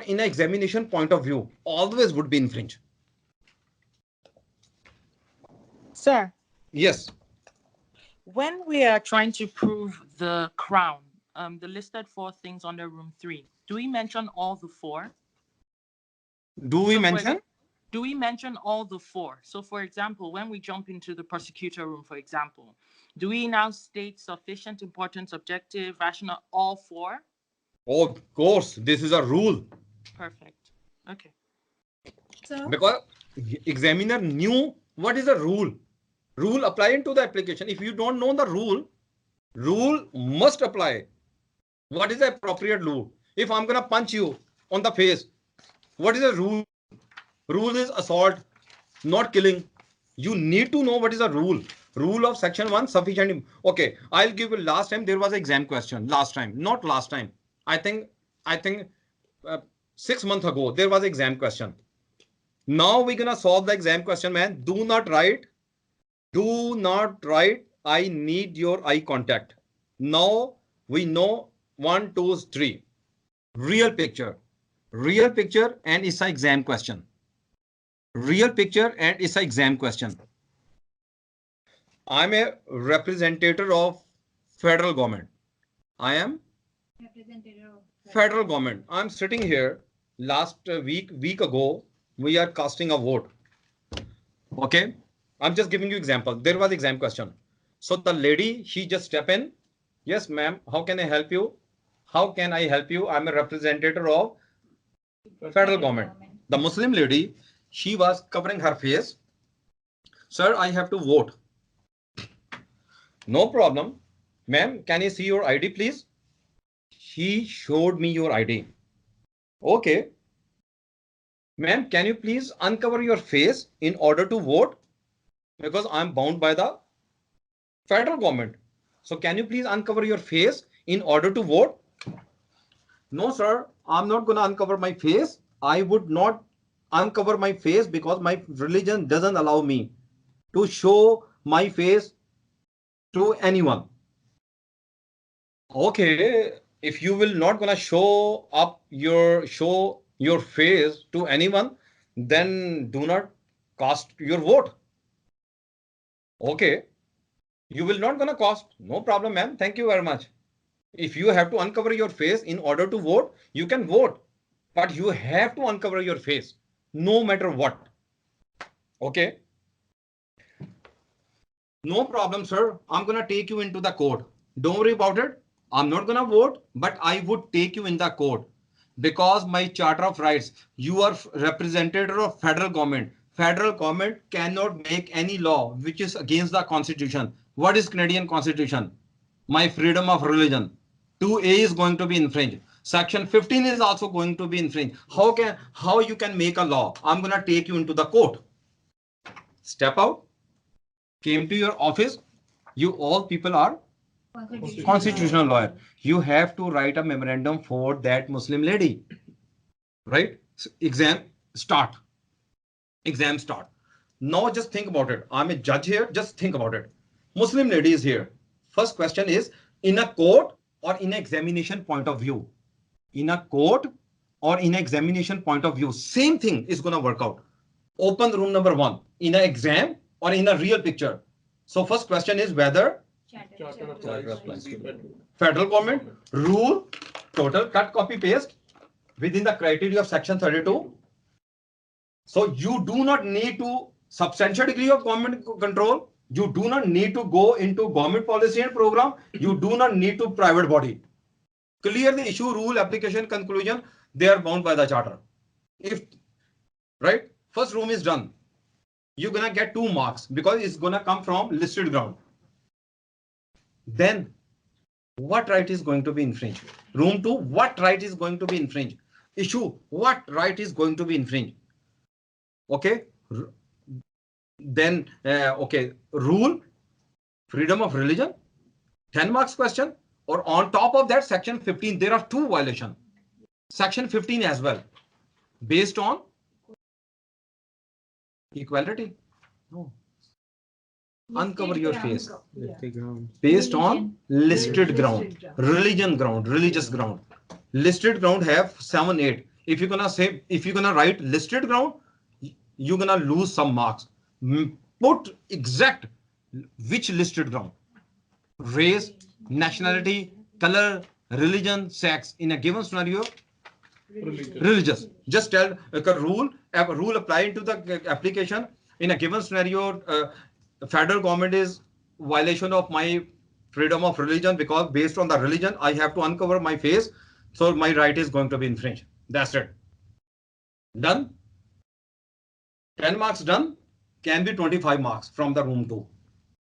in an examination point of view, always would be infringed. Sir. Yes. When we are trying to prove the crown, the listed 4 things under room 3, do we mention all the 4? Do we mention? Do we mention all the 4? So, for example, when we jump into the prosecutor room, for example, do we now state sufficient, important, objective, rational, all 4? Oh, of course, this is a rule. Perfect. Okay. So, because examiner knew what is a rule. Rule apply into the application. If you don't know the rule must apply. What is the appropriate rule? If I'm gonna punch you on the face, what is the rule? Rule is assault, not killing. You need to know what is the rule. Rule of section 1 sufficient. Okay, I'll give you last time there was an exam question. Last time, not last time. I think 6 months ago there was an exam question. Now we're gonna solve the exam question, man. Do not write. I need your eye contact. Now we know 1, 2, 3. Real picture, and it's an exam question. Real picture and it's an exam question. I'm a representative of federal government. I am representative of federal government. I'm sitting here. Last week ago, we are casting a vote. Okay. I'm just giving you example. There was exam question. So the lady, she just step in. Yes, ma'am. How can I help you? How can I help you? I'm a representative of federal government. The Muslim lady, she was covering her face. Sir, I have to vote. No problem. Ma'am, can I see your ID, please? She showed me your ID. Okay. Ma'am, can you please uncover your face in order to vote? Because I'm bound by the federal government. So can you please uncover your face in order to vote? No, sir, I'm not going to uncover my face. I would not uncover my face because my religion doesn't allow me to show my face to anyone. Okay, if you will not going to show your face to anyone, then do not cast your vote. Okay, you will not gonna cost. No problem, ma'am. Thank you very much. If you have to uncover your face in order to vote, you can vote, but you have to uncover your face no matter what. Okay. No problem, sir. I'm gonna take you into the court. Don't worry about it. I'm not gonna vote, but I would take you in the court because my Charter of Rights, you are representative of federal government. Federal government cannot make any law which is against the constitution. What is Canadian constitution? My freedom of religion. 2A is going to be infringed. Section 15 is also going to be infringed. How you can make a law? I'm going to take you into the court. Step out. Came to your office. You all people are constitutional lawyer. You have to write a memorandum for that Muslim lady. Right? Exam start. Exam start. Now just think about it. I'm a judge here. Just think about it. Muslim lady is here. First question is in a court or in an examination point of view. In a court or in an examination point of view, same thing is going to work out. Open room number 1 in an exam or in a real picture. So first question is whether federal government rule, total, cut, copy, paste within the criteria of section 32. So you do not need to substantial degree of government control. You do not need to go into government policy and program. You do not need to private body. Clear the issue, rule, application, conclusion. They are bound by the charter. If right, first room is done. You're gonna get 2 marks because it's gonna come from listed ground. Then what right is going to be infringed? Room 2, what right is going to be infringed? Issue, what right is going to be infringed? Okay. Then, okay, rule, freedom of religion, 10 marks question, or on top of that, section 15, there are 2 violations. Section 15 as well, based on equality. No. Uncover your face. Based on listed ground, religion ground, religious ground. Listed ground have 7, 8. If you're gonna say, if you're gonna write listed ground, you're gonna lose some marks. Put exact which listed ground: race, nationality, color, religion, sex. In a given scenario, religious. Just tell a rule apply into the application. In a given scenario, federal government is violation of my freedom of religion, because based on the religion I have to uncover my face, so my right is going to be infringed. That's it. Done. 10 marks done. Can be 25 marks from the room 2.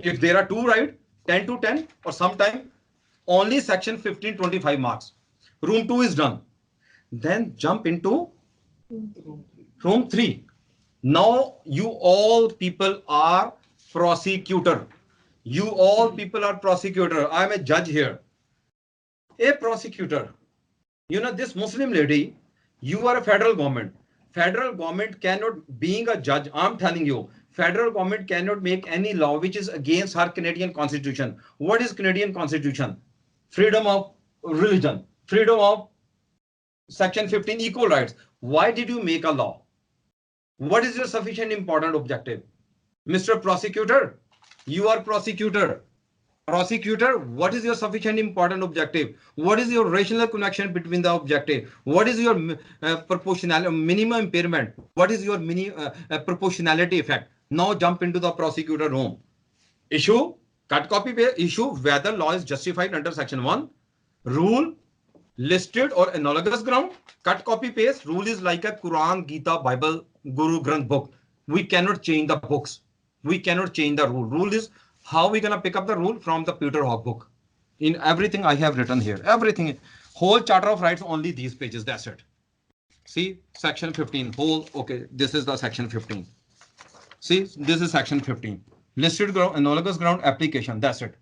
If there are 2 right, 10 to 10, or sometime only section 15, 25 marks. Room 2 is done. Then jump into room 3. Now you all people are prosecutor. You all people are prosecutor. I am a judge here. A prosecutor. You know, this Muslim lady, you are a federal government. Federal government cannot, being a judge, I'm telling you, federal government cannot make any law which is against her Canadian constitution. What is Canadian constitution? Freedom of religion, freedom of section 15, equal rights. Why did you make a law? What is your sufficient important objective? Mr. Prosecutor, you are prosecutor. Prosecutor, what is your sufficient important objective? What is your rational connection between the objective? What is your proportional minimum impairment? What is your proportionality effect? Now jump into the prosecutor room. Issue, cut copy paste, issue whether law is justified under section 1. Rule, listed or analogous ground. Cut copy paste. Rule is like a Quran, Gita, Bible, Guru Granth book. We cannot change the books. We cannot change the rule. Rule is how we gonna pick up the rule from the Peter Hawk book. In everything I have written here, everything, whole Charter of Rights, only these pages. That's it. See, section 15, whole. Okay, this is the section 15. See, this is section 15. Listed ground, analogous ground, application. That's it.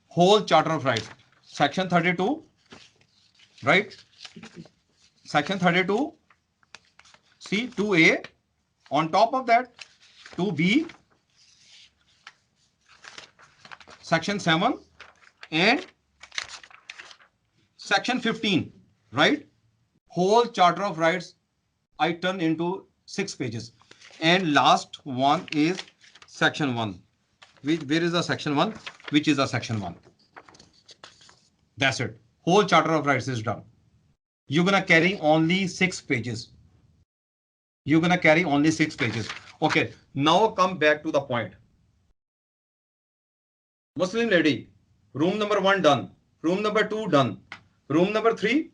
Whole Charter of Rights. Section 32. Right? Section 32. See, 2A. On top of that, 2B. Section 7 and section 15, right? Whole Charter of Rights I turn into 6 pages. And last one is section 1. Where is the section 1? Which is the section 1? That's it. Whole Charter of Rights is done. You're gonna carry only 6 pages. You're gonna carry only 6 pages. Okay, now come back to the point. Muslim lady, room number 1 done, room number 2 done, room number 3.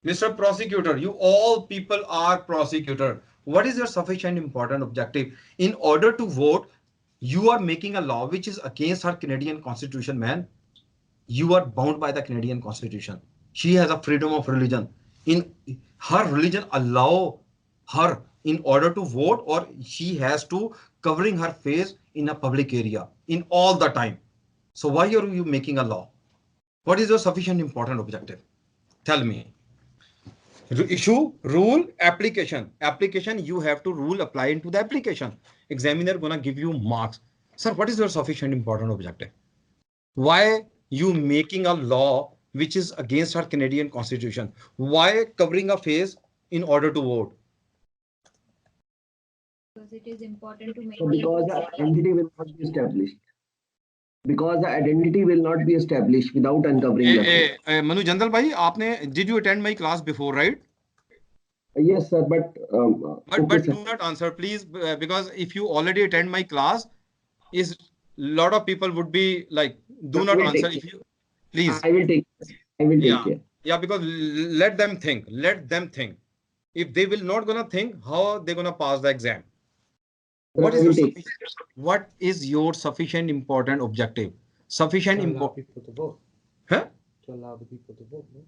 Mr. Prosecutor, you all people are prosecutor. What is your sufficient important objective? In order to vote, you are making a law which is against her Canadian constitution, man. You are bound by the Canadian constitution. She has a freedom of religion. In her religion allow her in order to vote, or she has to covering her face in a public area in all the time. So why are you making a law? What is your sufficient important objective? Tell me. Issue, rule, application. Application, you have to rule apply into the application. Examiner gonna give you marks. Sir, what is your sufficient important objective? Why you making a law which is against our Canadian constitution? Why covering a face in order to vote? Because it is important to make. So because the identity will not be established. Because the identity will not be established without uncovering the face. Manu Jandal bhai, aapne, did you attend my class before, right? Yes, sir, but But do not answer, please, because if you already attend my class, is lot of people would be like, do not answer. If you please, I will take care. Yeah, because let them think. Let them think. If they will not gonna think, how they gonna pass the exam? What is your sufficient important objective? Sufficient important. Huh? To allow the people to vote. No?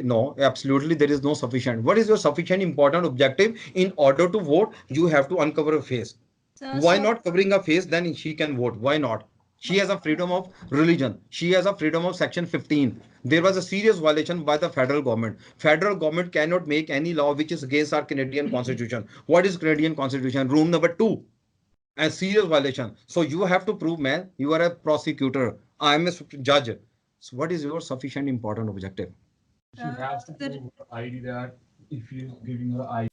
No, absolutely there is no sufficient. What is your sufficient important objective? In order to vote, you have to uncover a face. Why not covering a face? Then she can vote. Why not? She has a freedom of religion. She has a freedom of section 15. There was a serious violation by the federal government. Federal government cannot make any law which is against our Canadian constitution. What is Canadian constitution? Rule number 2. A serious violation. So you have to prove, man, you are a prosecutor. I am a judge. So what is your sufficient important objective? She has to prove her ID that if she is giving her ID.